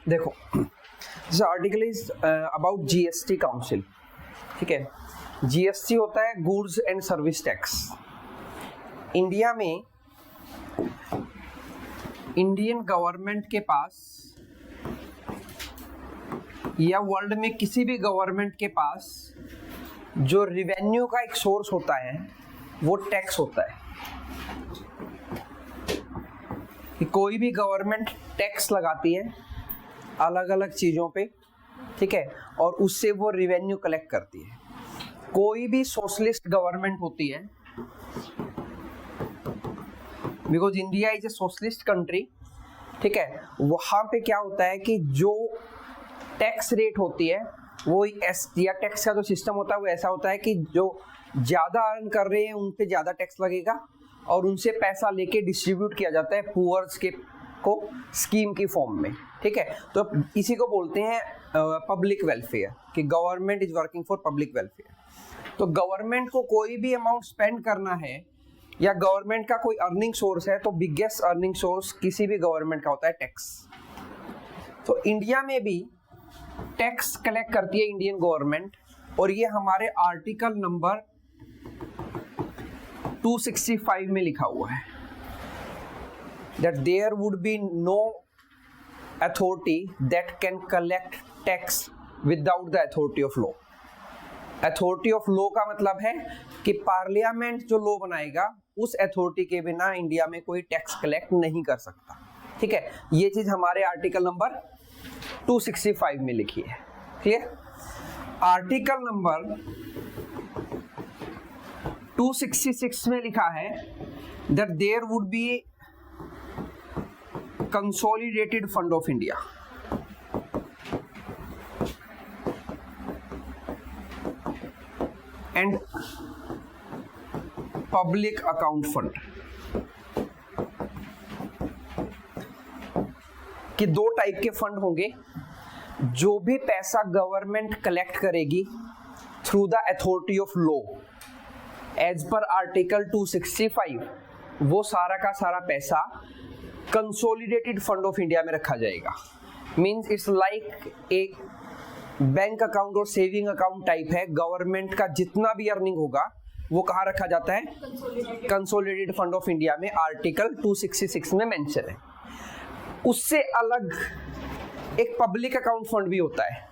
देखो, this article is about GST council. ठीक है, जीएसटी होता है goods and service tax. India में इंडियन गवर्नमेंट के पास या वर्ल्ड में किसी भी गवर्नमेंट के पास जो रिवेन्यू का एक सोर्स होता है वो टैक्स होता है। कि कोई भी गवर्नमेंट टैक्स लगाती है अलग अलग चीज़ों पे, ठीक है, और उससे वो रिवेन्यू कलेक्ट करती है। कोई भी सोशलिस्ट गवर्नमेंट होती है, because India is a socialist country, ठीक है, वहाँ पे क्या होता है कि जो टैक्स रेट होती है वो या टैक्स का जो सिस्टम होता है वो ऐसा होता है कि जो ज़्यादा अर्न कर रहे हैं उन पे ज़्यादा टैक्स लगेगा और उनसे पैसा लेके डिस्ट्रीब्यूट किया जाता है पुअर्स के को स्कीम की फॉर्म में। ठीक है, तो इसी को बोलते हैं पब्लिक वेलफेयर, कि government is working for public welfare. तो गवर्नमेंट को कोई भी अमाउंट स्पेंड करना है या गवर्नमेंट का कोई अर्निंग सोर्स है तो बिगेस्ट अर्निंग सोर्स किसी भी गवर्नमेंट का होता है टैक्स। तो इंडिया में भी टैक्स कलेक्ट करती है इंडियन गवर्नमेंट, और ये हमारे आर्टिकल नंबर 265 में लिखा हुआ है that there would be no authority that can collect tax without the authority of law। Authority of law का मतलब है कि पार्लियामेंट जो लॉ बनाएगा उस अथॉरिटी के बिना इंडिया में कोई टैक्स कलेक्ट नहीं कर सकता। ठीक है, ये चीज हमारे आर्टिकल नंबर 265 में लिखी है। क्लियर? आर्टिकल नंबर 266 में लिखा है that there would be consolidated fund of India। and public account fund, कि दो टाइप के फंड होंगे। जो भी पैसा गवर्नमेंट कलेक्ट करेगी through the authority of law as per article 265, वो सारा का सारा पैसा कंसोलिडेटेड फंड ऑफ इंडिया में रखा जाएगा। मीन्स इट्स लाइक एक बैंक अकाउंट और सेविंग अकाउंट टाइप है। गवर्नमेंट का जितना भी अर्निंग होगा वो कहाँ रखा जाता है? कंसोलिडेटेड फंड ऑफ इंडिया में आर्टिकल 266 में मेंशन है। उससे अलग एक पब्लिक अकाउंट फंड भी होता है,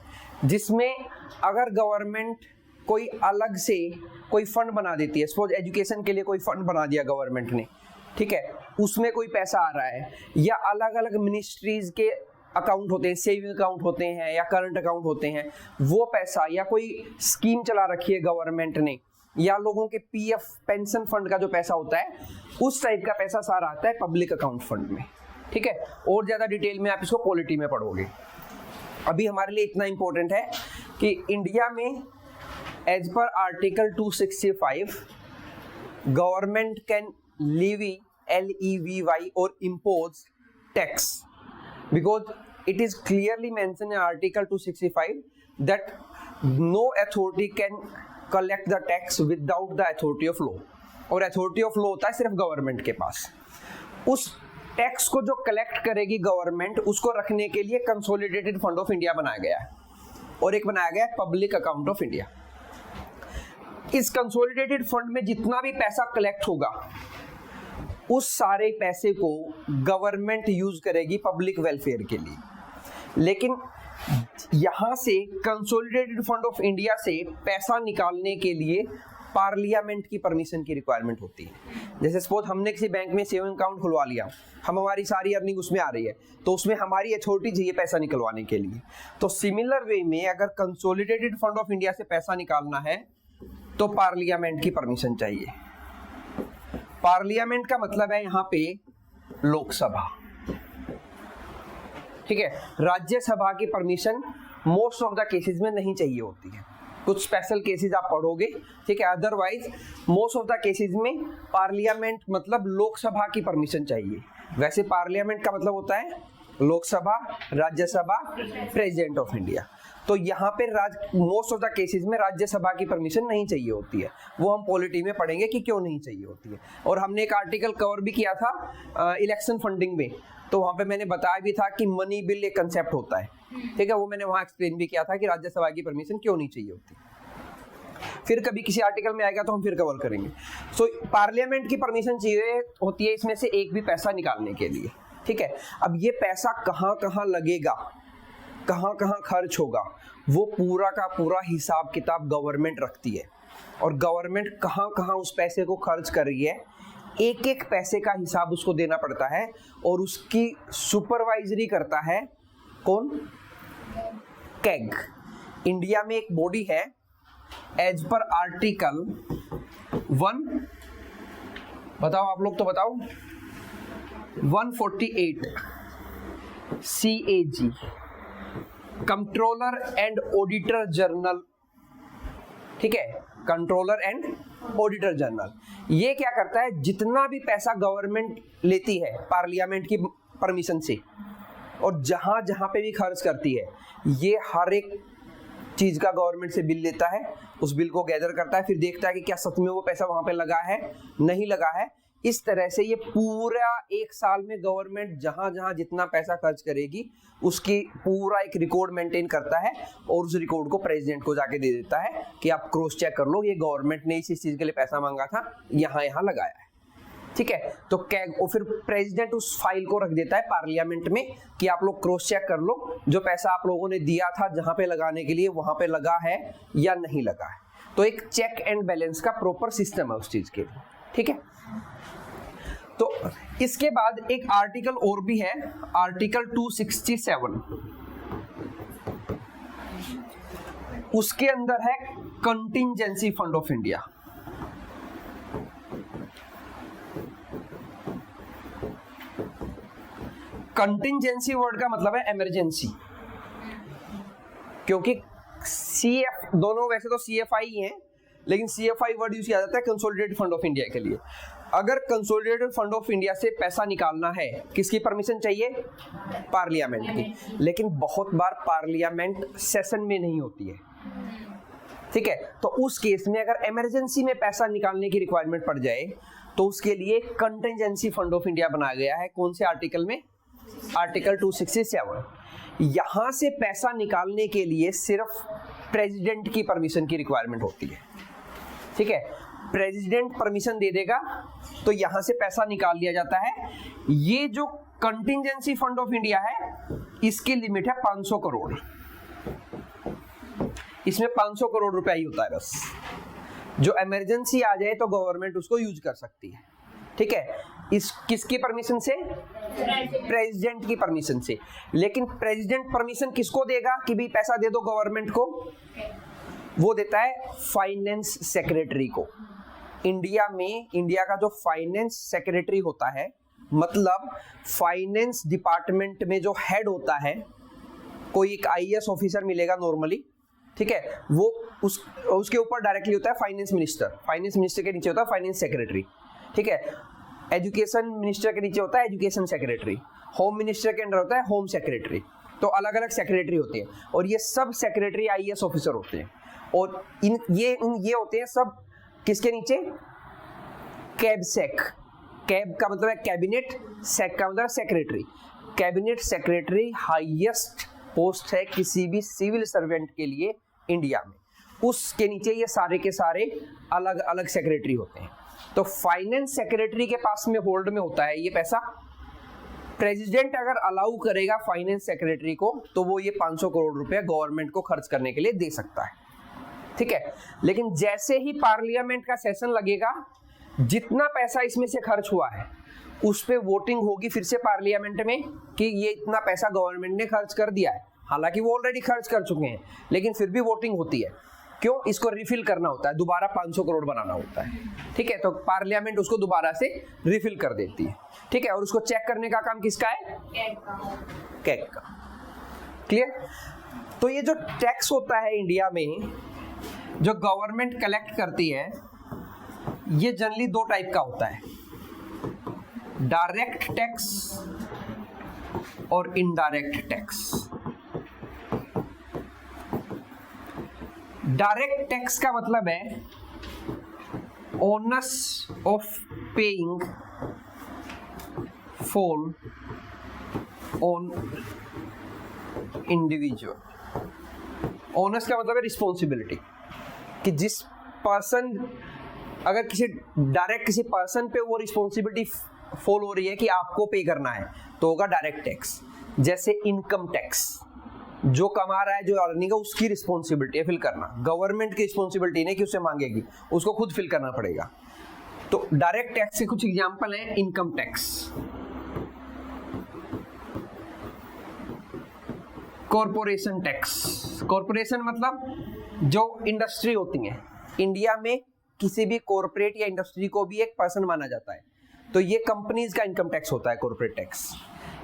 जिसमें अगर गवर्नमेंट कोई अलग से कोई फंड बना देती है, सपोज एजुकेशन के लिए कोई फंड बना दिया गवर्नमेंट ने, ठीक है, उसमें कोई पैसा आ रहा है, या अलग अलग मिनिस्ट्रीज के अकाउंट होते हैं, सेविंग अकाउंट होते हैं या करंट अकाउंट होते हैं, वो पैसा या कोई स्कीम चला रखी है गवर्नमेंट ने, या लोगों के पीएफ पेंशन फंड का जो पैसा होता है, उस टाइप का पैसा सारा आता है पब्लिक अकाउंट फंड में। ठीक है, और ज्यादा डिटेल में आप इसको पॉलिटी में पढ़ोगे। अभी हमारे लिए इतना इंपॉर्टेंट है कि इंडिया में as per article 265 government can levy LEVY or impose tax, because it is clearly mentioned in Article 265 that no authority can collect the tax without the authority of law। और authority of law होता है सिर्फ government के पास। उस tax को जो collect करेगी government, उसको रखने के लिए कंसोलिडेटेड फंड ऑफ इंडिया बनाया गया है, और एक बनाया गया है पब्लिक अकाउंट ऑफ इंडिया। इस कंसोलिडेटेड फंड में जितना भी पैसा कलेक्ट होगा उस सारे पैसे को गवर्नमेंट यूज करेगी पब्लिक वेलफेयर के लिए। लेकिन यहां से कंसोलिडेटेड फंड ऑफ इंडिया से पैसा निकालने के लिए पार्लियामेंट की परमिशन की रिक्वायरमेंट होती है। जैसे सपोज हमने किसी बैंक में सेविंग अकाउंट खुलवा लिया, हमारी सारी अर्निंग उसमें आ रही है, तो उसमें हमारी अथॉरिटी चाहिए पैसा निकलवाने के लिए। तो सिमिलर वे में अगर कंसोलिडेटेड फंड ऑफ इंडिया से पैसा निकालना है तो पार्लियामेंट की परमिशन चाहिए। पार्लियामेंट का मतलब है यहाँ पे लोकसभा। ठीक है, राज्यसभा की permission most of the cases में नहीं चाहिए होती है। कुछ स्पेशल केसेस आप पढ़ोगे, ठीक है, otherwise most of the cases में पार्लियामेंट मतलब लोकसभा की परमिशन चाहिए। वैसे पार्लियामेंट का मतलब होता है Lok Sabha, Rajya Sabha, president of India. तो यहाँ पे मोस्ट ऑफ द केसेस में राज्यसभा की परमिशन नहीं चाहिए होती है। वो हम पॉलिटी में पढ़ेंगे कि क्यों नहीं चाहिए होती है। और हमने एक आर्टिकल कवर भी किया था इलेक्शन फंडिंग में, तो वहां पे मैंने बताया भी था कि मनी बिल एक कंसेप्ट होता है, ठीक है, वो मैंने वहां एक्सप्लेन भी किया था कि राज्यसभा की परमिशन क्यों नहीं चाहिए होती। फिर कभी किसी आर्टिकल में आएगा तो हम फिर कवर करेंगे। सो पार्लियामेंट की परमिशन चाहिए होती है इसमें से एक भी पैसा निकालने के लिए, ठीक है। अब ये पैसा कहाँ कहाँ लगेगा, कहाँ कहाँ खर्च होगा, वो पूरा का पूरा हिसाब किताब गवर्नमेंट रखती है, और गवर्नमेंट कहाँ कहाँ उस पैसे को खर्च कर रही है, एक एक पैसे का हिसाब उसको देना पड़ता है, और उसकी सुपरवाइजरी करता है कौन? कैग। इंडिया में एक बॉडी है एज पर आर्टिकल 1, बताओ आप लोग तो बताओ, 148 CAG, controller and auditor general, ठीक है, कंट्रोलर एंड ऑडिटर जनरल। ये क्या करता है, जितना भी पैसा गवर्नमेंट लेती है पार्लियामेंट की परमिशन से, और जहां जहां पे भी खर्च करती है, ये हर एक चीज का गवर्नमेंट से बिल लेता है, उस बिल को गैदर करता है, फिर देखता है कि क्या सच में वो पैसा वहां पे लगा है, नहीं लगा है। इस तरह से ये पूरा एक साल में गवर्नमेंट जहां जहां जितना पैसा खर्च करेगी उसकी पूरा एक रिकॉर्ड मेंटेन करता है, और उस रिकॉर्ड को प्रेसिडेंट को जाके दे देता है कि आप क्रॉस चेक कर लो, ये गवर्नमेंट ने इस चीज के लिए पैसा मांगा था, यहाँ यहाँ लगाया है, ठीक है। तो फिर प्रेसिडेंट उस फाइल को रख देता है पार्लियामेंट में कि आप लोग क्रॉस चेक कर लो, जो पैसा आप लोगों ने दिया था जहां पे लगाने के लिए वहां पे लगा है या नहीं लगा है। तो एक चेक एंड बैलेंस का प्रॉपर सिस्टम है उस चीज के लिए, ठीक है। तो इसके बाद एक आर्टिकल और भी है, आर्टिकल 267, उसके अंदर है contingency fund of India. Contingency word का मतलब है इमरजेंसी, क्योंकि CF दोनों वैसे तो CFI ही हैं, लेकिन CFI वर्ड यूज किया जाता है कंसोलिडेटेड फंड ऑफ इंडिया के लिए। अगर कंसोलिडेटेड फंड ऑफ इंडिया से पैसा निकालना है, किसकी परमिशन चाहिए? पार्लियामेंट की। लेकिन बहुत बार पार्लियामेंट सेशन में नहीं होती है, ठीक है। तो उस केस में अगर इमरजेंसी में पैसा निकालने की रिक्वायरमेंट पड़ जाए तो उसके लिए कंटिंजेंसी फंड ऑफ इंडिया बनाया गया है। कौन से आर्टिकल में? आर्टिकल 267। यहां से पैसा निकालने के लिए सिर्फ प्रेसिडेंट की परमिशन की रिक्वायरमेंट होती है, ठीक है। प्रेसिडेंट परमिशन दे देगा तो यहां से पैसा निकाल लिया जाता है। ये जो कंटिंजेंसी फंड ऑफ इंडिया है, इसकी लिमिट है 500 करोड़। इसमें 500 करोड़ रुपया ही होता है बस। जो इमरजेंसी आ जाए तो गवर्नमेंट उसको यूज कर सकती है, ठीक है। इस किसकी परमिशन से? प्रेसिडेंट की परमिशन से। लेकिन प्रेसिडेंट परमिशन किसको देगा कि भी पैसा दे दो गवर्नमेंट को? वो देता है फाइनेंस सेक्रेटरी को। इंडिया में इंडिया का जो फाइनेंस सेक्रेटरी होता है, मतलब फाइनेंस डिपार्टमेंट में जो हेड होता है, कोई एक IAS ऑफिसर मिलेगा नॉर्मली, ठीक है, वो उसके ऊपर डायरेक्टली होता है फाइनेंस मिनिस्टर। फाइनेंस मिनिस्टर के नीचे होता है फाइनेंस सेक्रेटरी, ठीक है। एजुकेशन मिनिस्टर के नीचे होता है एजुकेशन सेक्रेटरी। होम मिनिस्टर के अंडर होता है होम सेक्रेटरी। तो अलग अलग सेक्रेटरी होते हैं, और ये सब सेक्रेटरी IAS ऑफिसर होते हैं। और ये होते हैं सब किसके नीचे? कैबिनेट। कैब का मतलब है कैबिनेट, सेक का मतलब secretary. Cabinet secretary highest post है किसी भी सिविल सर्वेंट के लिए इंडिया में। उसके नीचे ये सारे के सारे अलग अलग सेक्रेटरी होते हैं। तो फाइनेंस सेक्रेटरी के पास में होल्ड में होता है ये पैसा। प्रेसिडेंट अगर अलाउ करेगा फाइनेंस सेक्रेटरी को तो वो ये 500 करोड़ रुपए गवर्नमेंट को खर्च करने के लिए दे सकता है, ठीक है। लेकिन जैसे ही पार्लियामेंट का सेशन लगेगा, जितना पैसा इसमें से खर्च हुआ है उस पे वोटिंग होगी फिर से पार्लियामेंट में कि ये इतना पैसा गवर्नमेंट ने खर्च कर दिया है। हालांकि वो ऑलरेडी खर्च कर चुके हैं, लेकिन फिर भी वोटिंग होती है। क्यों? इसको रिफिल करना होता है, दोबारा 500 करोड़ बनाना होता है, ठीक है। तो पार्लियामेंट उसको दोबारा से रिफिल कर देती है, ठीक है। और उसको चेक करने का काम किसका है? कैग का। क्लियर? तो ये जो टैक्स होता है इंडिया में, जो गवर्नमेंट कलेक्ट करती है, ये जनरली दो टाइप का होता है, डायरेक्ट टैक्स और इनडायरेक्ट टैक्स। डायरेक्ट टैक्स का मतलब है onus of paying for on individual. Owners का मतलब है रिस्पॉन्सिबिलिटी, कि जिस पर्सन, अगर किसी डायरेक्ट किसी पर्सन पे वो रिस्पॉन्सिबिलिटी फॉल हो रही है कि आपको पे करना है, तो होगा डायरेक्ट टैक्स। जैसे इनकम टैक्स, जो कमा रहा है, जो अर्निंग है, उसकी रिस्पॉन्सिबिलिटी है फिल करना, गवर्नमेंट की रिस्पॉन्सिबिलिटी नहीं कि उसे मांगेगी, उसको खुद फिल करना पड़ेगा। तो डायरेक्ट टैक्स के कुछ एग्जांपल हैं, income tax, corporation tax. Corporation मतलब जो इंडस्ट्री होती है इंडिया में, किसी भी कॉरपोरेट या इंडस्ट्री को भी एक पर्सन माना जाता है, तो ये कंपनीज का इनकम टैक्स होता है, कॉरपोरेट टैक्स।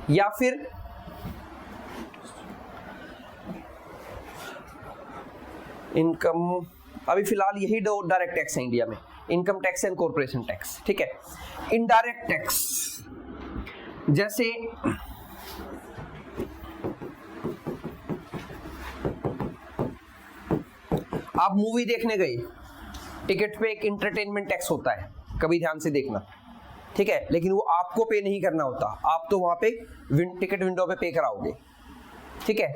या फिर इनकम, अभी फिलहाल यही दो डायरेक्ट टैक्स है इंडिया में, income tax and corporation tax, ठीक है। इनडायरेक्ट टैक्स, जैसे आप मूवी देखने गए, टिकट पे एक एंटरटेनमेंट टैक्स होता है, कभी ध्यान से देखना, ठीक है, लेकिन वो आपको पे नहीं करना होता, आप तो वहां पे टिकट विंडो पे कराओगे, ठीक है।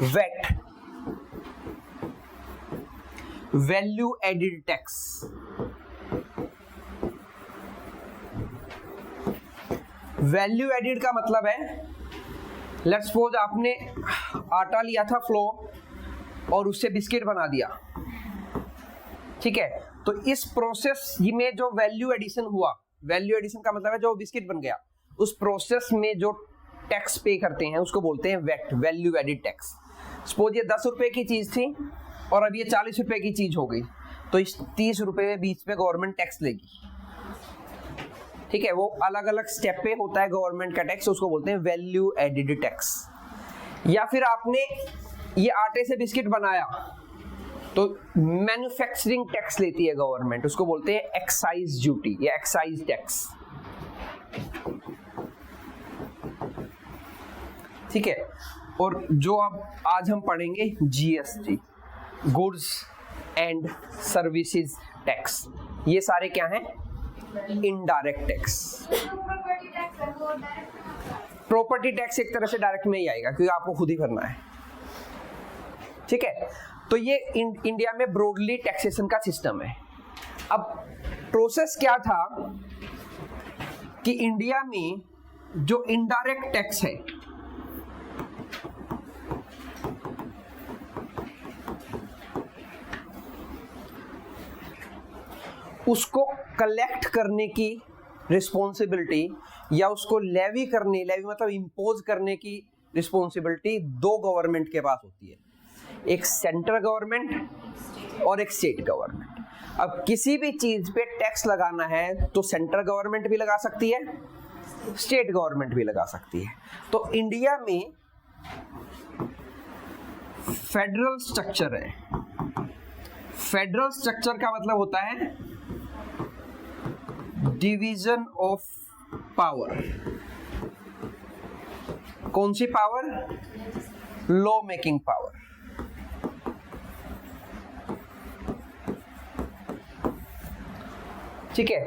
VAT, value added tax, value added का मतलब है, लेट्स सपोज आपने आटा लिया था फ्लोर और उससे बिस्किट बना दिया, ठीक है, तो इस प्रोसेस में जो वैल्यू एडिशन हुआ, वैल्यू एडिशन का मतलब है जो बिस्किट बन गया, उस प्रोसेस में जो टैक्स पे करते हैं उसको बोलते हैं VAT, value added tax. Suppose ये 10 रुपए की चीज थी और अब ये 40 रुपए की चीज हो गई, तो इस 30 रुपए में बीच में गवर्नमेंट टैक्स लेगी, ठीक है, वो अलग अलग स्टेप पे होता है गवर्नमेंट का टैक्स, उसको बोलते हैं वैल्यू एडिड टैक्स। या फिर आपने ये आटे से बिस्किट बनाया, तो मैन्युफैक्चरिंग टैक्स लेती है गवर्नमेंट, उसको बोलते हैं एक्साइज ड्यूटी या एक्साइज टैक्स, ठीक है। और जो अब आज हम पढ़ेंगे GST, goods and services tax, ये सारे क्या हैं, इनडायरेक्ट टैक्स। प्रॉपर्टी टैक्स एक तरह से डायरेक्ट में ही आएगा क्योंकि आपको खुद ही करना है, ठीक है। तो ये इंडिया में ब्रॉडली टैक्सेशन का सिस्टम है। अब प्रोसेस क्या था कि इंडिया में जो इनडायरेक्ट टैक्स है, उसको कलेक्ट करने की रिस्पॉन्सिबिलिटी या उसको लेवी करने, लेवी मतलब इम्पोज करने की रिस्पॉन्सिबिलिटी दो गवर्नमेंट के पास होती है, एक सेंट्रल गवर्नमेंट और एक स्टेट गवर्नमेंट। अब किसी भी चीज पे टैक्स लगाना है तो सेंट्रल गवर्नमेंट भी लगा सकती है, स्टेट गवर्नमेंट भी लगा सकती है। तो इंडिया में फेडरल स्ट्रक्चर है। फेडरल स्ट्रक्चर का मतलब होता है डिवीजन ऑफ पावर। कौन सी पावर? Law making power. ठीक है,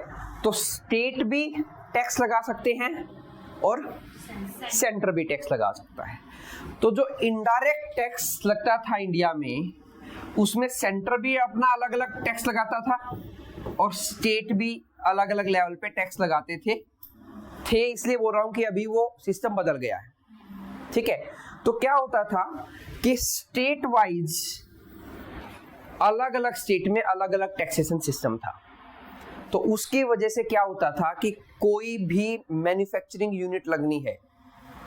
तो स्टेट भी टैक्स लगा सकते हैं और सेंटर भी टैक्स लगा सकता है। तो जो इनडायरेक्ट टैक्स लगता था इंडिया में, उसमें सेंटर भी अपना अलग अलग टैक्स लगाता था और स्टेट भी अलग अलग लेवल पे टैक्स लगाते थे इसलिए बोल रहा हूं कि अभी वो सिस्टम बदल गया है। ठीक है, तो क्या होता था कि स्टेट वाइज अलग अलग स्टेट में अलग अलग टैक्सेशन सिस्टम था। तो उसकी वजह से क्या होता था कि कोई भी मैन्युफैक्चरिंग यूनिट लगनी है,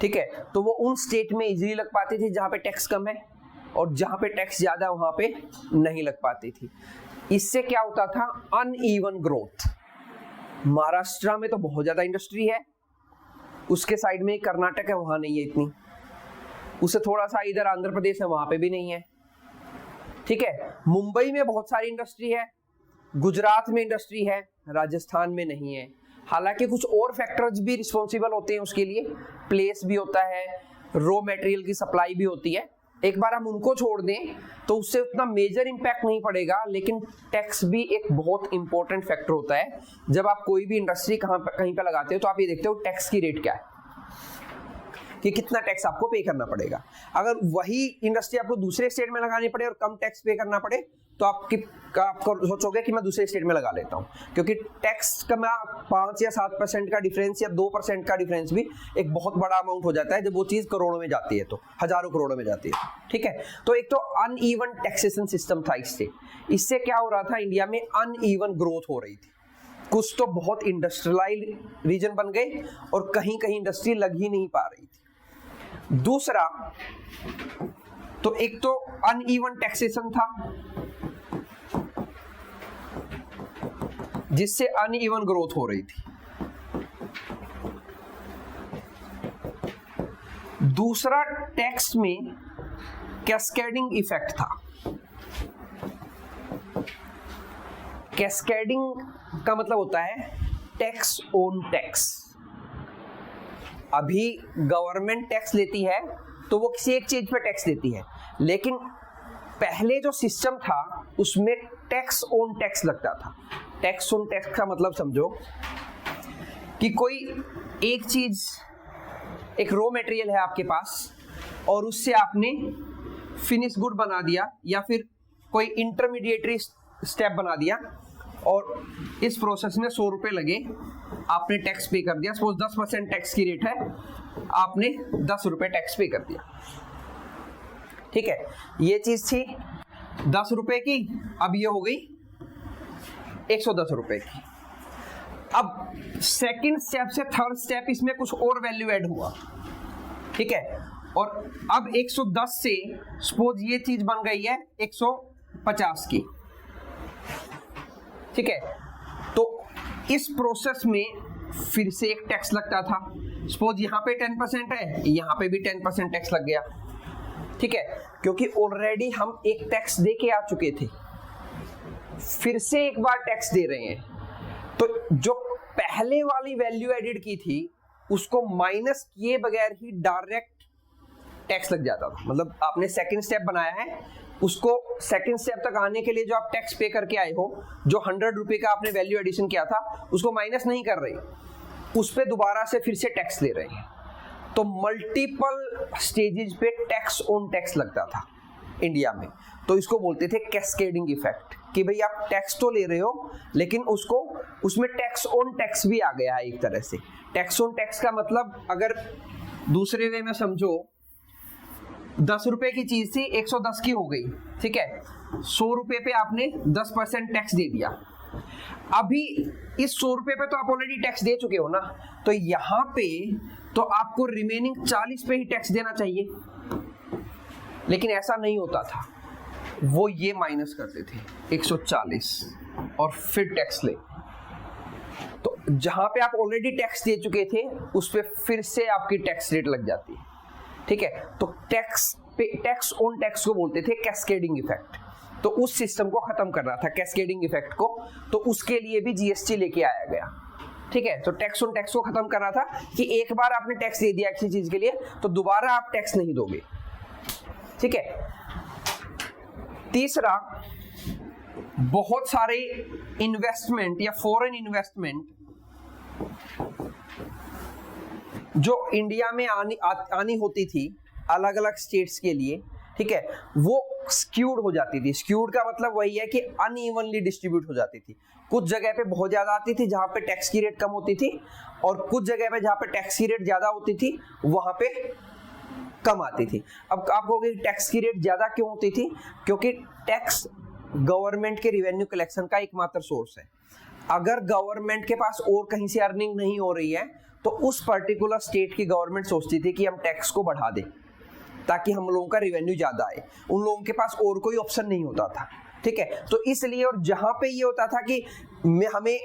ठीक है, तो वो उन स्टेट में इजीली लग पाती थी जहां पे टैक्स कम है, और जहां पे टैक्स ज्यादा है वहां पे नहीं लग पाती थी। इससे क्या होता था? Uneven growth. महाराष्ट्र में तो बहुत ज्यादा इंडस्ट्री है, उसके साइड में कर्नाटक है, वहां नहीं है इतनी, उससे थोड़ा सा इधर आंध्र प्रदेश है, वहां पे भी नहीं है। ठीक है, मुंबई में बहुत सारी इंडस्ट्री है, गुजरात में इंडस्ट्री है, राजस्थान में नहीं है। हालांकि कुछ और फैक्टर्स भी रिस्पॉन्सिबल होते हैं उसके लिए, प्लेस भी होता है, रॉ मटेरियल की सप्लाई भी होती है। एक बार हम उनको छोड़ दें तो उससे उतना मेजर इंपैक्ट नहीं पड़ेगा, लेकिन टैक्स भी एक बहुत इंपॉर्टेंट फैक्टर होता है। जब आप कोई भी इंडस्ट्री कहीं पे लगाते हो तो आप ये देखते हो टैक्स की रेट क्या है। कि कितना टैक्स आपको पे करना पड़ेगा। अगर वही इंडस्ट्री आपको दूसरे स्टेट में लगानी पड़े और कम टैक्स पे करना पड़े तो आपको सोचोगे कि मैं दूसरे स्टेट में लगा लेता हूँ, क्योंकि टैक्स का 5 या 7% का डिफरेंस या 2% का डिफरेंस भी एक बहुत बड़ा अमाउंट हो जाता है जब वो चीज करोड़ों में जाती है, तो हजारों करोड़ों में जाती है। ठीक है, तो एक तो अनइवन टैक्सेशन सिस्टम था इससे क्या हो रहा था, इंडिया में अनइवन ग्रोथ हो रही थी। कुछ तो बहुत इंडस्ट्रियलाइज रीजन बन गए और कहीं कहीं इंडस्ट्री लग ही नहीं पा रही थी। दूसरा, तो एक तो अनइवन टैक्सेशन था जिससे अनइवन ग्रोथ हो रही थी। दूसरा, टैक्स में कैस्केडिंग इफेक्ट था। कैस्केडिंग का मतलब होता है टैक्स ऑन टैक्स। अभी गवर्नमेंट टैक्स लेती है तो वो किसी एक चीज पे टैक्स देती है, लेकिन पहले जो सिस्टम था उसमें टैक्स ऑन टैक्स लगता था। टैक्स ऑन टैक्स का मतलब समझो कि कोई एक चीज, एक रॉ मटेरियल है आपके पास और उससे आपने फिनिश गुड बना दिया या फिर कोई इंटरमीडिएटरी स्टेप बना दिया और इस प्रोसेस में 100 रुपए लगे, आपने टैक्स पे कर दिया। सपोज 10% टैक्स की रेट है, आपने 10 रुपए टैक्स पे कर दिया। ठीक है, ये चीज थी 10 रुपए की, अब ये हो गई 110 रुपए की। अब सेकंड स्टेप से थर्ड स्टेप इसमें कुछ और वैल्यू ऐड हुआ। ठीक है, और अब 110 से सपोज ये चीज बन गई है 150 की। ठीक है, तो इस प्रोसेस में फिर से एक टैक्स लगता था। सपोज यहाँ पे 10% है, यहाँ पे भी 10% टैक्स लग गया। ठीक है, क्योंकि ऑलरेडी हम एक टैक्स दे के आ चुके थे, फिर से एक बार टैक्स दे रहे हैं, तो जो पहले वाली वैल्यू एडिड की थी उसको माइनस किए बगैर ही डायरेक्ट टैक्स लग जाता था। मतलब आपने सेकंड स्टेप बनाया है, उसको सेकंड स्टेप तक आने के लिए जो आप टैक्स पे करके आए हो, जो 100 रुपए का आपने वैल्यू एडिशन किया था उसको माइनस नहीं कर रहे, उस पे दोबारा से फिर से टैक्स ले रहे हैं। तो मल्टीपल स्टेजेस पे टैक्स ऑन टैक्स लगता था इंडिया में, तो इसको बोलते थे कैस्केडिंग इफेक्ट, कि भाई आप टैक्स तो ले रहे हो लेकिन उसको उसमें टैक्स ऑन टैक्स भी आ गया है एक तरह से। टैक्स ऑन टैक्स का मतलब अगर दूसरे वे में समझो, 10 रुपए की चीज थी 110 की हो गई। ठीक है, 100 रुपए पे आपने 10% टैक्स दे दिया। अभी इस 100 रुपए पे तो आप ऑलरेडी टैक्स दे चुके हो ना, तो यहाँ पे तो आपको रिमेनिंग 40 पे ही टैक्स देना चाहिए, लेकिन ऐसा नहीं होता था। वो ये माइनस करते थे 140 और फिर टैक्स ले, तो जहां पे आप ऑलरेडी टैक्स दे चुके थे उस पे फिर से आपकी टैक्स रेट लग जाती है। ठीक है, तो टैक्स ऑन टैक्स को बोलते थे कैस्केडिंग इफेक्ट। तो उस सिस्टम को खत्म करना था, कैस्केडिंग इफेक्ट को, तो उसके लिए भी जीएसटी लेके आया गया। ठीक है, तो टैक्स ऑन टैक्स को खत्म करना था कि एक बार आपने टैक्स दे दिया किसी चीज के लिए तो दोबारा आप टैक्स नहीं दोगे। ठीक है, तीसरा, बहुत सारे इन्वेस्टमेंट या फॉरेन इन्वेस्टमेंट जो इंडिया में आनी होती थी अलग अलग स्टेट्स के लिए, ठीक है, वो स्क्यूड हो जाती थी। स्क्यूड का मतलब वही है कि अनइवनली डिस्ट्रीब्यूट हो जाती थी। कुछ जगह पे बहुत ज्यादा आती थी जहां पे टैक्स की रेट कम होती थी, और कुछ जगह पे जहां पे टैक्स की रेट ज्यादा होती थी वहां पे कम आती थी। अब आप कहोगे टैक्स की रेट ज्यादा क्यों होती थी? क्योंकि टैक्स गवर्नमेंट के रिवेन्यू कलेक्शन का एकमात्र सोर्स है। अगर गवर्नमेंट के पास और कहीं से अर्निंग नहीं हो रही है तो उस पर्टिकुलर स्टेट की गवर्नमेंट सोचती थी कि हम टैक्स को बढ़ा दें ताकि हम लोगों का रिवेन्यू ज्यादा आए। उन लोगों के पास और कोई ऑप्शन नहीं होता था। ठीक है, तो इसलिए, और जहां पे ये होता था कि हमें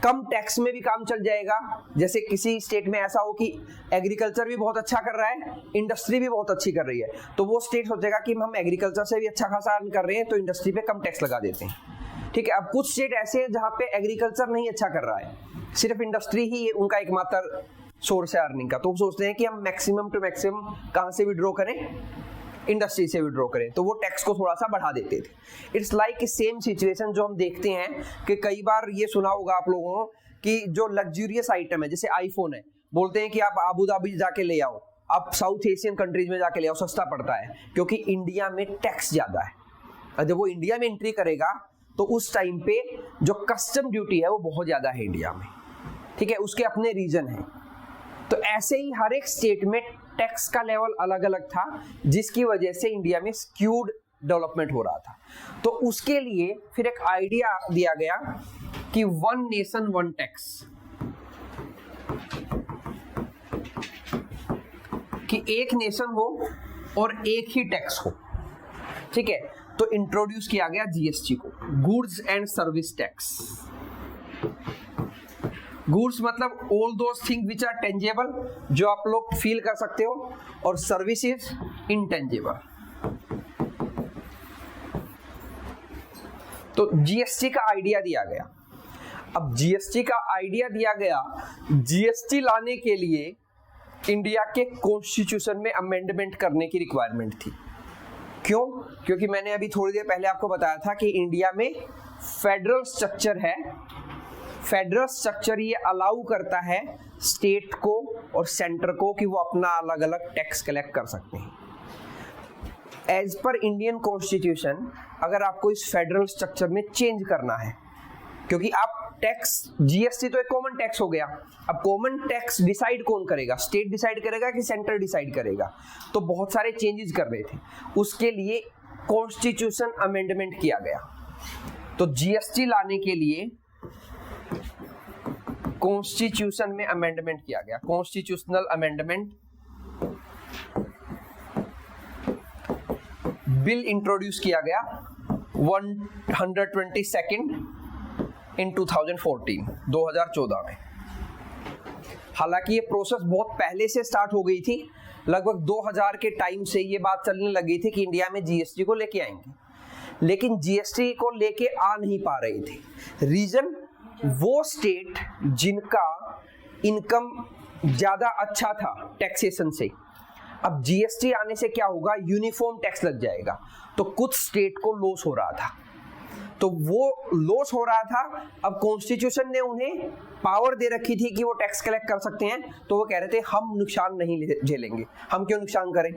कम टैक्स में भी काम चल जाएगा, जैसे किसी स्टेट में ऐसा हो कि एग्रीकल्चर भी बहुत अच्छा कर रहा है, इंडस्ट्री भी बहुत अच्छी कर रही है, तो वो स्टेट सोचेगा कि हम एग्रीकल्चर से भी अच्छा खासा अर्न कर रहे हैं तो इंडस्ट्री पे कम टैक्स लगा देते हैं। ठीक है, अब कुछ स्टेट ऐसे हैं जहां पे एग्रीकल्चर नहीं अच्छा कर रहा है, सिर्फ इंडस्ट्री ही उनका एकमात्र सोर्स है अर्निंग का, तो वो सोचते हैं कि हम मैक्सिमम टू मैक्सिमम कहां से विड्रॉ करें, इंडस्ट्री से विड्रॉ करें, तो वो टैक्स को थोड़ा सा बढ़ा देते थे। इट्स लाइक सेम सिचुएशन जो हम देखते हैं कि कई बार ये सुना होगा आप लोगों कि जो लग्जूरियस आइटम है जैसे आईफोन है, बोलते हैं कि आप आबू धाबी जाके ले आओ, आप साउथ एशियन कंट्रीज में जाके ले आओ, सस्ता पड़ता है, क्योंकि इंडिया में टैक्स ज्यादा है। और जब वो इंडिया में एंट्री करेगा तो उस टाइम पे जो कस्टम ड्यूटी है वो बहुत ज्यादा है इंडिया में, ठीक है, उसके अपने रीजन है। तो ऐसे ही हर एक स्टेट में टैक्स का लेवल अलग अलग था, जिसकी वजह से इंडिया में स्क्यूड डेवलपमेंट हो रहा था। तो उसके लिए फिर एक आइडिया दिया गया कि वन नेशन वन टैक्स, कि एक नेशन हो और एक ही टैक्स हो, ठीक है। तो इंट्रोड्यूस किया गया जीएसटी को, goods and service tax. Goods मतलब all those thing which are tangible, जो आप लोग फील कर सकते हो, और सर्विसेज इनटेंजेबल। तो जीएसटी का आइडिया दिया गया। अब जीएसटी का आइडिया दिया गया, जीएसटी लाने के लिए इंडिया के कॉन्स्टिट्यूशन में अमेंडमेंट करने की रिक्वायरमेंट थी। क्यों? क्योंकि मैंने अभी थोड़ी देर पहले आपको बताया था कि इंडिया में फेडरल स्ट्रक्चर है। फेडरल स्ट्रक्चर ये अलाउ करता है स्टेट को और सेंटर को कि वो अपना अलग अलग टैक्स कलेक्ट कर सकते हैं। एज पर इंडियन कॉन्स्टिट्यूशन, अगर आपको इस फेडरल स्ट्रक्चर में चेंज करना है, क्योंकि आप टैक्स, जीएसटी तो एक कॉमन टैक्स हो गया, अब कॉमन टैक्स डिसाइड कौन करेगा? स्टेट डिसाइड करेगा कि सेंटर डिसाइड करेगा? तो बहुत सारे चेंजेस कर रहे थे, उसके लिए कॉन्स्टिट्यूशन अमेंडमेंट किया गया। तो जीएसटी लाने के लिए कॉन्स्टिट्यूशन में अमेंडमेंट किया गया, कॉन्स्टिट्यूशनल अमेंडमेंट बिल इंट्रोड्यूस किया गया 122 इन 2014 में। हालांकि ये प्रोसेस बहुत पहले से स्टार्ट हो गई थी, लगभग 2000 के टाइम से ये बात चलने लगी थी कि इंडिया में जीएसटी को लेके आएंगे, लेकिन जीएसटी को लेके आ नहीं पा रहे थे। रीजन, वो स्टेट जिनका इनकम ज्यादा अच्छा था टैक्सेशन से, अब जीएसटी आने से क्या होगा, यूनिफॉर्म टैक्स लग जाएगा, तो कुछ स्टेट को लॉस हो रहा था। तो वो लॉस हो रहा था, अब कॉन्स्टिट्यूशन ने उन्हें पावर दे रखी थी कि वो टैक्स कलेक्ट कर सकते हैं, तो वो कह रहे थे हम नुकसान नहीं झेलेंगे, हम क्यों नुकसान करें,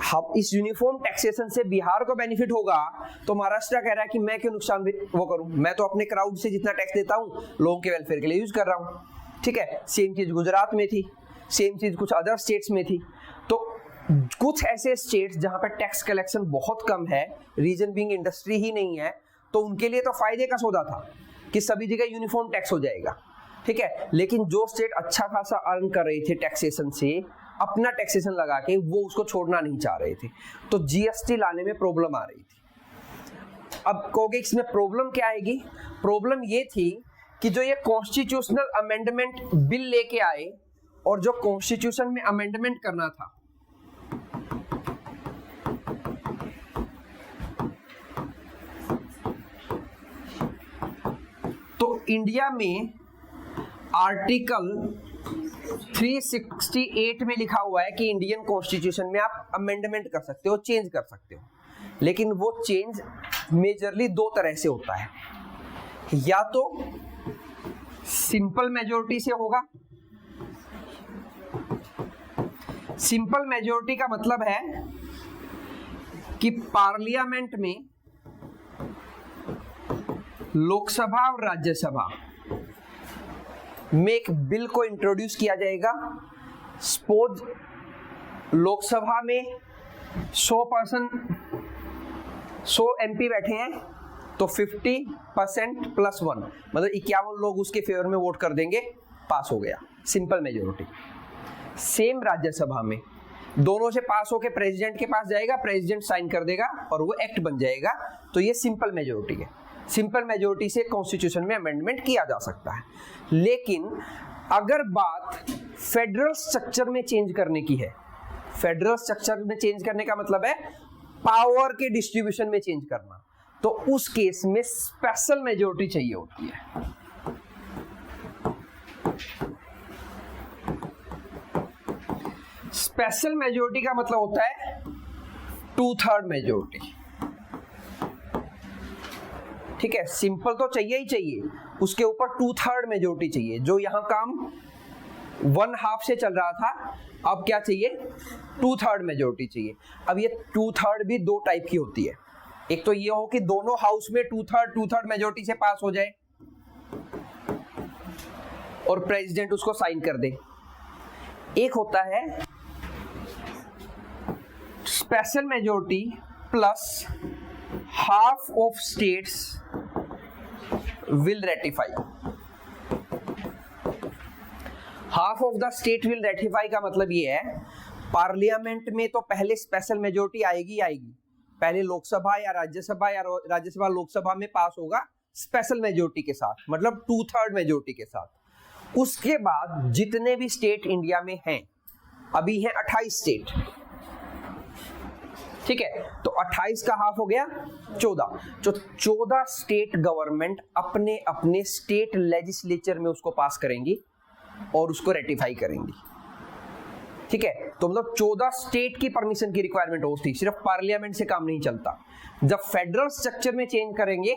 हम इस यूनिफॉर्म टैक्सेशन से बिहार को बेनिफिट होगा, तो महाराष्ट्र कह रहा है कि मैं क्यों नुकसान वो करूं, मैं तो अपने क्राउड से जितना टैक्स देता हूं लोगों के वेलफेयर के लिए यूज कर रहा हूं, ठीक है। सेम चीज गुजरात में थी, सेम चीज कुछ अदर स्टेट्स में थी। तो कुछ ऐसे स्टेट्स जहां पर टैक्स कलेक्शन बहुत कम है, रीजन बीइंग इंडस्ट्री ही नहीं है, तो उनके लिए तो फायदे का सौदा था कि सभी जगह यूनिफॉर्म टैक्स हो जाएगा, ठीक है। लेकिन जो स्टेट अच्छा खासा अर्न कर रहे थे टैक्सेशन से, अपना टैक्सेशन लगा के वो उसको छोड़ना नहीं चाह रहे थे, तो जीएसटी लाने में प्रॉब्लम आ रही थी। अब कहोगे इसमें प्रॉब्लम क्या आएगी? प्रॉब्लम ये थी कि जो ये कॉन्स्टिट्यूशनल अमेंडमेंट बिल लेके आए और जो कॉन्स्टिट्यूशन में अमेंडमेंट करना था, तो इंडिया में आर्टिकल 368 में लिखा हुआ है कि इंडियन कॉन्स्टिट्यूशन में आप अमेंडमेंट कर सकते हो, चेंज कर सकते हो, लेकिन वो चेंज मेजरली दो तरह से होता है। या तो सिंपल मेजॉरिटी से होगा। सिंपल मेजॉरिटी का मतलब है कि पार्लियामेंट में लोकसभा और राज्यसभा में एक बिल को इंट्रोड्यूस किया जाएगा। सपोज लोकसभा में 100 एमपी बैठे हैं, तो 50% + 1 मतलब 51 लोग उसके फेवर में वोट कर देंगे, पास हो गया, सिंपल मेजॉरिटी। सेम राज्यसभा में दोनों से पास होके प्रेसिडेंट के पास जाएगा, प्रेसिडेंट साइन कर देगा और वो एक्ट बन जाएगा, तो ये सिंपल मेजॉरिटी है। सिंपल मेजॉरिटी से कॉन्स्टिट्यूशन में अमेंडमेंट किया जा सकता है। लेकिन अगर बात फेडरल स्ट्रक्चर में चेंज करने की है, फेडरल स्ट्रक्चर में चेंज करने का मतलब है पावर के डिस्ट्रीब्यूशन में चेंज करना, तो उस केस में स्पेशल मेजॉरिटी चाहिए होती है। स्पेशल मेजॉरिटी का मतलब होता है 2/3 मेजॉरिटी, ठीक है। सिंपल तो चाहिए ही चाहिए, उसके ऊपर 2/3 मेजॉरिटी चाहिए, जो यहां काम 1/2 से चल रहा था, अब क्या चाहिए, 2/3 मेजोरिटी चाहिए। अब ये 2/3 भी दो टाइप की होती है, एक तो ये हो कि दोनों हाउस में 2/3 मेजोरिटी से पास हो जाए और प्रेसिडेंट उसको साइन कर दे। एक होता है special majority plus half of states will ratify. Half of the state will ratify का मतलब ये है, पार्लियामेंट में तो पहले स्पेशल मेजोरिटी आएगी, पहले लोकसभा या राज्यसभा लोकसभा में पास होगा स्पेशल मेजोरिटी के साथ, मतलब 2/3 मेजोरिटी के साथ। उसके बाद जितने भी स्टेट इंडिया में हैं, अभी हैं 28 स्टेट, ठीक है, तो 28 का हाफ हो गया 14। जो 14 स्टेट गवर्नमेंट अपने अपने स्टेट लेजिस्लेचर में उसको पास करेंगी और उसको रेटिफाई करेंगी, ठीक है। तो मतलब 14 स्टेट की परमिशन की रिक्वायरमेंट होती, सिर्फ पार्लियामेंट से काम नहीं चलता। जब फेडरल स्ट्रक्चर में चेंज करेंगे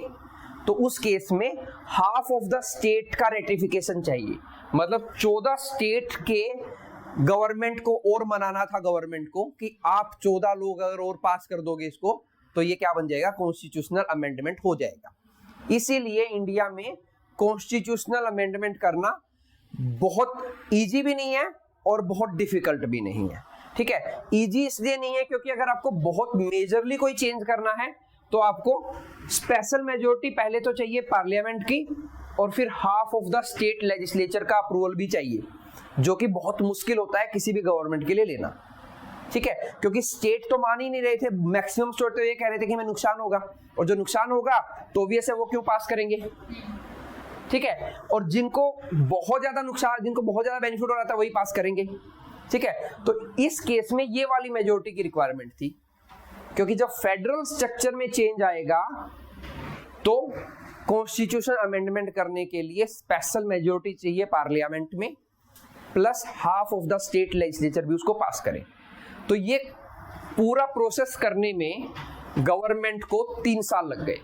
तो उस केस में हाफ ऑफ द स्टेट का रेटिफिकेशन चाहिए, मतलब 14 स्टेट के गवर्नमेंट को और मनाना था गवर्नमेंट को कि आप 14 लोग अगर और पास कर दोगे इसको तो ये क्या बन जाएगा, कॉन्स्टिट्यूशनल अमेंडमेंट हो जाएगा। इसीलिए इंडिया में कॉन्स्टिट्यूशनल अमेंडमेंट करना बहुत इजी भी नहीं है और बहुत डिफिकल्ट भी नहीं है, ठीक है। इजी इसलिए नहीं है क्योंकि अगर आपको बहुत मेजरली कोई चेंज करना है तो आपको स्पेशल मेजोरिटी पहले तो चाहिए पार्लियामेंट की, और फिर half of the state legislature का अप्रूवल भी चाहिए, जो कि बहुत मुश्किल होता है किसी भी गवर्नमेंट के लिए लेना, ठीक है। क्योंकि स्टेट तो मान ही नहीं रहे थे, मैक्सिमम स्टेट तो ये कह रहे थे कि हमें नुकसान होगा, और जो नुकसान होगा तो ऑब्वियस है वो क्यों पास करेंगे, ठीक है। और जिनको बहुत ज्यादा नुकसान, जिनको बहुत ज्यादा बेनिफिट हो रहा था वही पास करेंगे, ठीक है। तो इस केस में ये वाली मेजोरिटी की रिक्वायरमेंट थी, क्योंकि जब फेडरल स्ट्रक्चर में चेंज आएगा तो कॉन्स्टिट्यूशन अमेंडमेंट करने के लिए स्पेशल मेजोरिटी चाहिए पार्लियामेंट में, plus half of the state legislature भी उसको पास करें। तो ये पूरा प्रोसेस करने में गवर्नमेंट को 3 साल लग गए,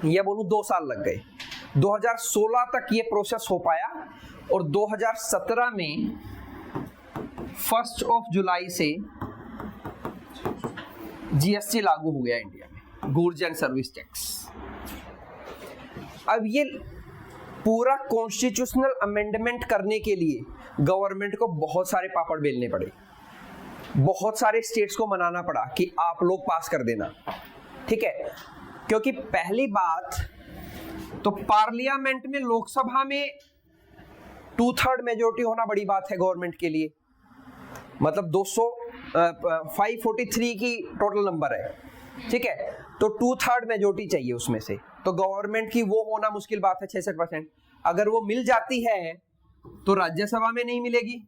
या बोलूं 2 साल लग गए। 2016 तक ये प्रोसेस हो पाया और 2017 में 1 जुलाई से जीएसटी लागू हो गया इंडिया में, गुड्स एंड सर्विस टैक्स। अब ये पूरा कॉन्स्टिट्यूशनल अमेंडमेंट करने के लिए गवर्नमेंट को बहुत सारे पापड़ बेलने पड़े, बहुत सारे स्टेट्स को मनाना पड़ा कि आप लोग पास कर देना, ठीक है। क्योंकि पहली बात तो पार्लियामेंट में, लोकसभा में 2/3 मेजोरिटी होना बड़ी बात है गवर्नमेंट के लिए, मतलब 543 की टोटल नंबर है, ठीक है। तो 2/3 मेजोरिटी चाहिए उसमें से, तो गवर्नमेंट की वो होना मुश्किल बात है 66%। अगर वो मिल जाती है तो राज्यसभा में नहीं मिलेगी,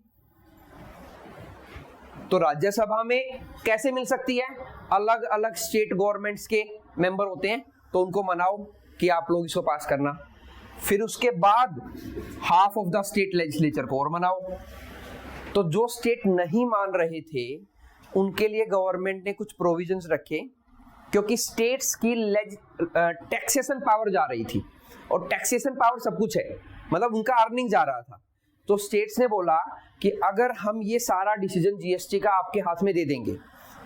तो राज्यसभा में कैसे मिल सकती है, अलग अलग स्टेट गवर्नमेंट्स के मेंबर होते हैं, तो उनको मनाओ कि आप लोग इसको पास करना, फिर उसके बाद half of the state legislature को और मनाओ। तो जो स्टेट नहीं मान रहे थे उनके लिए गवर्नमेंट ने कुछ प्रोविजंस रखे, क्योंकि स्टेट्स की टैक्सेशन पावर जा रही थी, और टैक्सेशन पावर सब कुछ है, मतलब उनका अर्निंग जा रहा था। तो स्टेट्स ने बोला कि अगर हम ये सारा डिसीजन जीएसटी का आपके हाथ में दे देंगे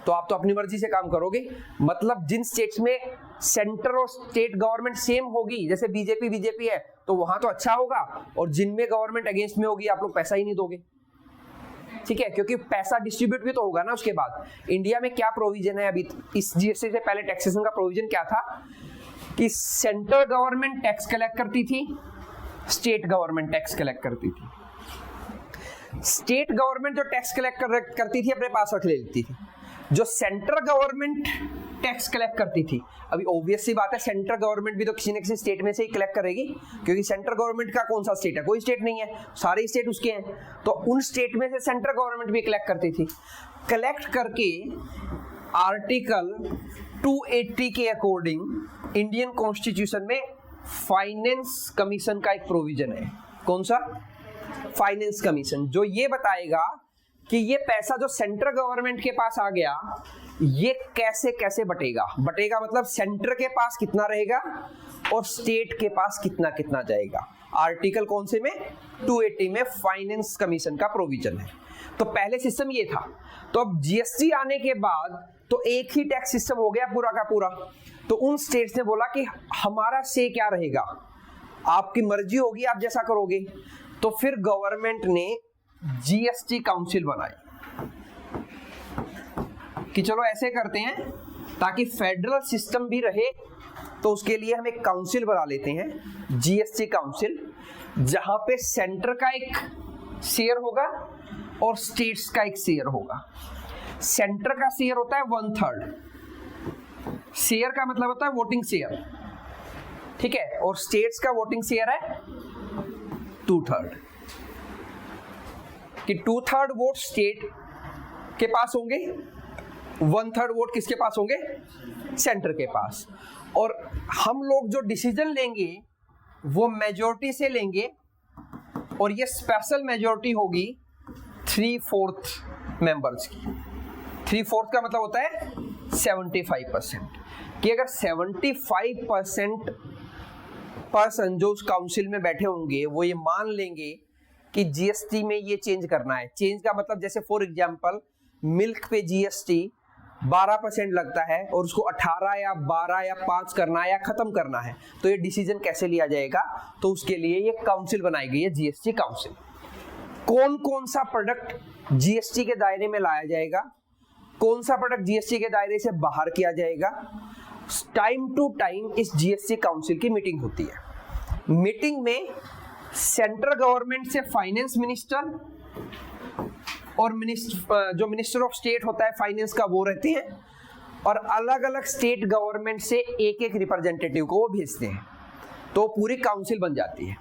तो आप तो अपनी मर्जी से काम करोगे, मतलब जिन स्टेट्स में सेंटर और स्टेट गवर्नमेंट सेम होगी, जैसे बीजेपी है, तो वहां तो अच्छा होगा, और जिनमें गवर्नमेंट अगेंस्ट में होगी आप लोग पैसा ही नहीं दोगे, ठीक है। क्योंकि पैसा डिस्ट्रीब्यूट भी तो होगा ना उसके बाद। इंडिया में क्या प्रोविजन है अभी, इस जीएसटी से पहले टैक्सेशन का प्रोविजन क्या था कि सेंट्रल गवर्नमेंट टैक्स कलेक्ट करती थी, स्टेट गवर्नमेंट टैक्स कलेक्ट करती थी। स्टेट गवर्नमेंट जो टैक्स कलेक्ट करती थी अपने पास रख लेती थी, जो सेंट्रल गवर्नमेंट टैक्स कलेक्ट करती थी, अभी ऑब्वियस सी बात है सेंट्रल गवर्नमेंट भी तो किसी न किसी स्टेट में से ही कलेक्ट करेगी, क्योंकि सेंट्रल गवर्नमेंट का कौन सा स्टेट है, कोई स्टेट नहीं है, सारे स्टेट उसके हैं, तो उन स्टेट में से सेंट्रल गवर्नमेंट भी कलेक्ट करती थी। कलेक्ट करके आर्टिकल 280 के अकॉर्डिंग इंडियन कॉन्स्टिट्यूशन में फाइनेंस कमीशन का एक प्रोविजन है। कौन सा? फाइनेंस कमीशन, जो ये बताएगा कि ये पैसा जो सेंट्रल गवर्नमेंट के पास आ गया ये कैसे कैसे बटेगा मतलब सेंटर के पास कितना रहेगा और स्टेट के पास कितना कितना जाएगा। आर्टिकल कौन से में, 280 में फाइनेंस कमीशन का प्रोविजन है। तो पहले सिस्टम ये था। तो अब जीएसटी आने के बाद तो एक ही टैक्स सिस्टम हो गया पूरा का पूरा। तो उन स्टेट्स ने बोला कि हमारा से क्या रहेगा, आपकी मर्जी होगी, आप जैसा करोगे। तो फिर गवर्नमेंट ने जीएसटी काउंसिल बनाई कि चलो ऐसे करते हैं ताकि फेडरल सिस्टम भी रहे, तो उसके लिए हम एक काउंसिल बना लेते हैं, जीएसटी काउंसिल, जहां पे सेंटर का एक शेयर होगा और स्टेट्स का एक शेयर होगा। सेंटर का शेयर होता है 1/3, शेयर का मतलब होता है वोटिंग शेयर, ठीक है, और स्टेट्स का वोटिंग शेयर है 2/3, कि 2/3 वोट स्टेट के पास होंगे, 1/3 वोट किसके पास होंगे, सेंटर के पास। और हम लोग जो डिसीजन लेंगे वो मेजॉरिटी से लेंगे, और ये स्पेशल मेजॉरिटी होगी 3/4 मेंबर्स की। 3/4 का मतलब होता है 75%, कि अगर 75% पर्सन जो उस काउंसिल में बैठे होंगे वो ये मान लेंगे कि जीएसटी में ये चेंज करना है। चेंज का मतलब जैसे फॉर एग्जांपल मिल्क पे जीएसटी 12% लगता है और उसको 18 या 12 या 5 करना है या खत्म करना है, तो ये डिसीजन कैसे लिया जाएगा, तो उसके लिए ये काउंसिल बनाई गई है, जीएसटी काउंसिल। कौन कौन सा प्रोडक्ट जीएसटी के दायरे में लाया जाएगा, कौन सा प्रोडक्ट जीएसटी के दायरे से बाहर किया जाएगा, टाइम टू टाइम इस जीएसटी काउंसिल की मीटिंग होती है। मीटिंग में सेंट्रल गवर्नमेंट से फाइनेंस मिनिस्टर और जो मिनिस्टर ऑफ स्टेट होता है फाइनेंस का वो रहते हैं, और अलग अलग स्टेट गवर्नमेंट से एक एक रिप्रेजेंटेटिव को वो भेजते हैं, तो पूरी काउंसिल बन जाती है,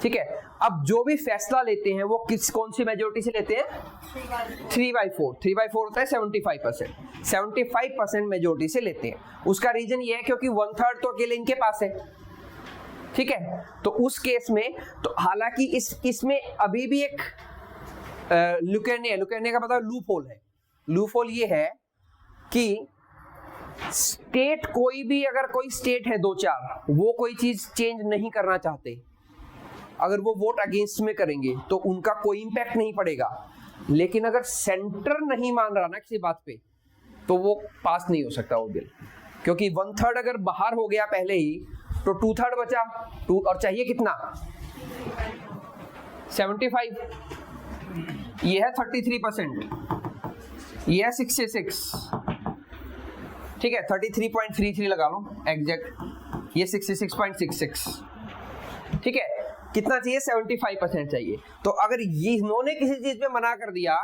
ठीक है। अब जो भी फैसला लेते हैं वो कौन सी मेजोरिटी से लेते हैं, 3/4। 3/4 होता है 75%, 75% मेजोरिटी से लेते हैं। उसका रीजन ये है क्योंकि 1/3 तो अकेले इनके पास है, ठीक है। तो उस केस में तो हालांकि इसमें अभी भी एक लुकेने का मतलब लूप होल है। लूप होल ये है कि स्टेट कोई भी, अगर कोई स्टेट है 2-4, वो कोई चीज चेंज नहीं करना चाहते, अगर वो वोट अगेंस्ट में करेंगे तो उनका कोई इंपैक्ट नहीं पड़ेगा। लेकिन अगर सेंटर नहीं मान रहा ना किसी बात पे, तो वो पास नहीं हो सकता वो बिल, क्योंकि 1/3 अगर बाहर हो गया पहले ही तो 2/3 बचा, और चाहिए कितना, 75, ये है 33%, ये है 66, ठीक है, 33.33 लगा लो एग्जैक्ट, ये 66.66, ठीक है। कितना चाहिए, 75% चाहिए। तो अगर ये इन्होंने किसी चीज पे मना कर दिया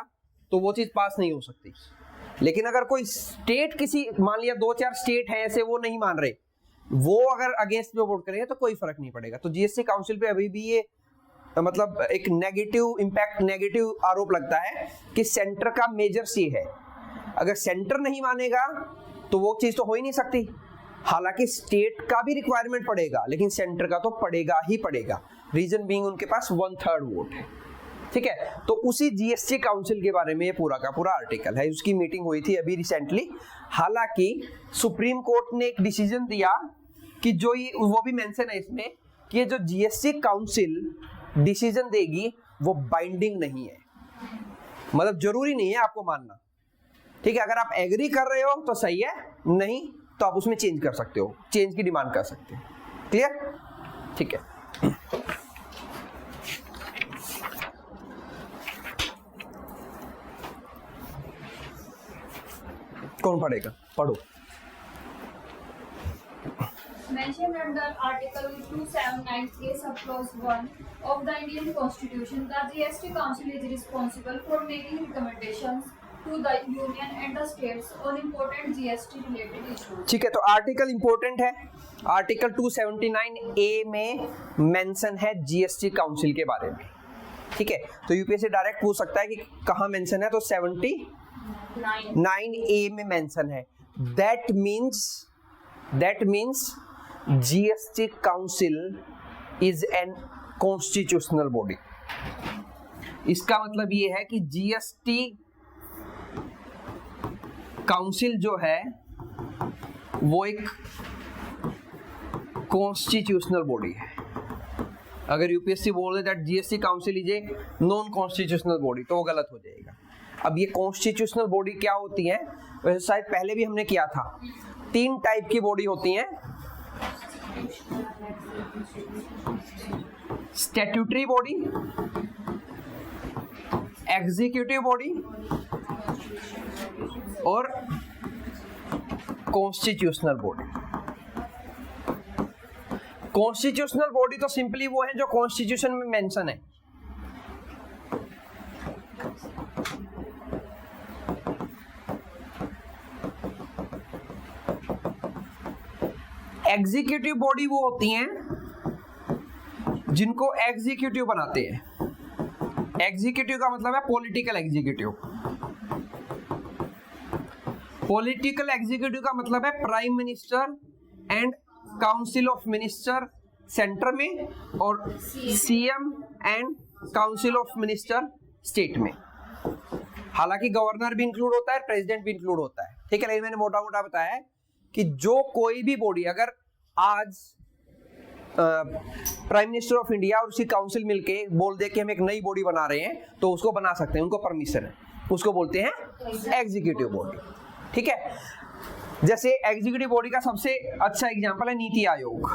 तो वो चीज पास नहीं हो सकती। लेकिन अगर कोई स्टेट किसी, मान लिया 2-4 स्टेट है ऐसे वो नहीं मान रहे, वो अगर अगेंस्ट में वोट करेंगे तो कोई फर्क नहीं पड़ेगा। तो जीएसटी काउंसिल पे अभी भी ये मतलब एक नेगेटिव इंपैक्ट, नेगेटिव आरोप लगता है कि सेंटर का मेजर सी है। अगर सेंटर नहीं मानेगा तो वो चीज तो हो ही नहीं सकती। हालांकि स्टेट का भी रिक्वायरमेंट पड़ेगा, लेकिन सेंटर का तो पड़ेगा ही पड़ेगा, रीजन बीइंग उनके पास 1/3 वोट है, ठीक है। तो उसी जीएसटी काउंसिल के बारे में ये पूरा का पूरा आर्टिकल है। उसकी मीटिंग हुई थी अभी रिसेंटली। हालांकि सुप्रीम कोर्ट ने एक डिसीजन दिया कि जो ये, वो भी मेंशन है इसमें, कि ये जो जीएसटी काउंसिल डिसीजन देगी वो बाइंडिंग नहीं है, मतलब जरूरी नहीं है आपको मानना, ठीक है। अगर आप एग्री कर रहे हो तो सही है, नहीं तो आप उसमें चेंज कर सकते हो, चेंज की डिमांड कर सकते हैं। क्लियर, ठीक है। कौन पढ़ेगा, पढ़ो। Mentioned under Article 279A subclause 1 of the Indian Constitution, the GST Council is responsible for making recommendations to the Union and the states on important GST related issues. ठीक है, तो आर्टिकल इंपॉर्टेंट है। Article 279A में mention है GST council के बारे में, ठीक है। तो यूपीएससी डायरेक्ट पूछ सकता है कि कहाँ मेंशन है, तो 79A में मेंशन है। That means GST council is an constitutional body. इसका मतलब ये है कि जीएसटी काउंसिल जो है वो एक कॉन्स्टिट्यूशनल बॉडी है। अगर यूपीएससी बोल दे that GST council is a non constitutional body तो वो गलत हो जाएगा। अब ये कॉन्स्टिट्यूशनल बॉडी क्या होती है, वैसे शायद पहले भी हमने किया था, 3 टाइप की बॉडी होती हैं। स्टैट्यूटरी बॉडी, एग्जीक्यूटिव बॉडी और कॉन्स्टिट्यूशनल बॉडी। कॉन्स्टिट्यूशनल बॉडी तो सिंपली वो है जो कॉन्स्टिट्यूशन में मेंशन है। एग्जीक्यूटिव बॉडी वो होती हैं जिनको एग्जीक्यूटिव बनाते हैं। एग्जीक्यूटिव का मतलब है पॉलिटिकल एग्जीक्यूटिव। पॉलिटिकल एग्जीक्यूटिव का मतलब है prime minister and council of minister centre में और CM and council of minister state में। हालांकि गवर्नर भी इंक्लूड होता है, प्रेसिडेंट भी इंक्लूड होता है, ठीक है। लेकिन मैंने मोटा मोटा बताया है कि जो कोई भी बॉडी, अगर आज प्राइम मिनिस्टर ऑफ इंडिया और उसकी काउंसिल मिलके बोल दे कि हम एक नई बॉडी बना रहे हैं तो उसको बना सकते हैं, उनको परमिशन है, उसको बोलते हैं एग्जीक्यूटिव बॉडी, ठीक है। जैसे एग्जीक्यूटिव बॉडी का सबसे अच्छा एग्जांपल है नीति आयोग।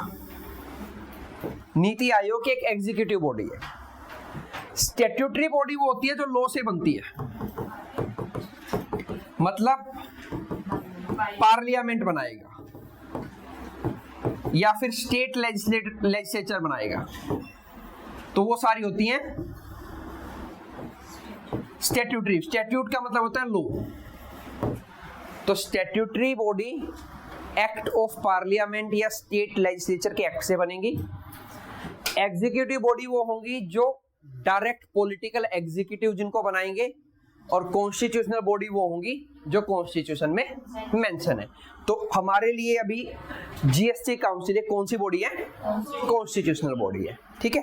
नीति आयोग एक एग्जीक्यूटिव बॉडी है। स्टैट्यूटरी बॉडी वो होती है जो लॉ से बनती है, मतलब पार्लियामेंट बनाएगा या फिर स्टेट लेजिस्लेचर बनाएगा, तो वो सारी होती हैं स्टैट्यूटरी। स्टैट्यूट का मतलब होता है लॉ। तो statutory body act of parliament या स्टेट लेजिस्लेचर के एक्ट से बनेगी। एग्जीक्यूटिव बॉडी वो होंगी जो डायरेक्ट पॉलिटिकल एग्जीक्यूटिव जिनको बनाएंगे, और कॉन्स्टिट्यूशनल बॉडी वो होंगी जो कॉन्स्टिट्यूशन में मेंशन है। तो हमारे लिए अभी जीएसटी काउंसिल कौन सी बॉडी है? कॉन्स्टिट्यूशनल बॉडी है, ठीक है।